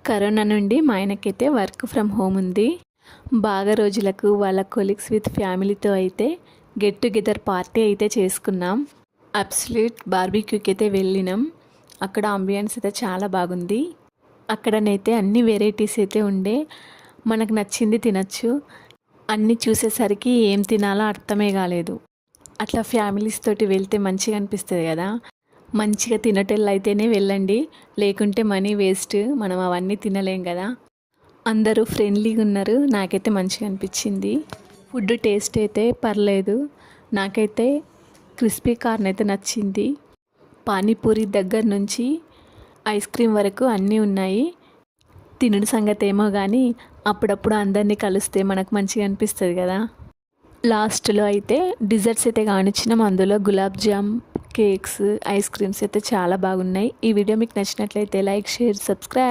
Corona నుండి మా ఆయనకైతే వర్క్ ఫ్రమ్ హోమ్ ఉంది. బాగా రోజులకు వాళ్ళ కొలీగ్స్ విత్ ఫ్యామిలీతో అయితే గెట్ టుగెదర్ పార్టీ అయితే చేసుకున్నాం. అబ్సల్యూట్ బార్బిక్యూకి అయితే వెళ్ళినాం. అక్కడ అంబియన్స్ అయితే చాలా బాగుంది. అక్కడనైతే అన్ని వెరైటీస్ అయితే ఉండే, మనకు నచ్చింది తినచ్చు. అన్నీ చూసేసరికి ఏం తినాలో అర్థమే కాలేదు. అట్లా ఫ్యామిలీస్ తోటి వెళ్తే మంచిగా అనిపిస్తుంది కదా. మంచిగా తినటోళ్ళు అయితేనే వెళ్ళండి, లేకుంటే మనీ వేస్ట్, మనం అవన్నీ తినలేం కదా. అందరూ ఫ్రెండ్లీగా ఉన్నారు, నాకైతే మంచిగా అనిపించింది. ఫుడ్ టేస్ట్ అయితే పర్లేదు, నాకైతే క్రిస్పీ కార్న్ అయితే నచ్చింది. పానీపూరి దగ్గర నుంచి ఐస్ క్రీమ్ వరకు అన్నీ ఉన్నాయి. తినడు సంగతి ఏమో కానీ అప్పుడప్పుడు అందరినీ కలిస్తే మనకు మంచిగా అనిపిస్తుంది కదా. లాస్ట్లో అయితే డిజర్ట్స్ అయితే కానిచ్చినాం. అందులో gulab jam, cakes, ice creams అయితే చాలా బాగున్నాయి. ఈ వీడియో మీకు నచ్చినట్లయితే లైక్, షేర్, సబ్స్క్రైబ్.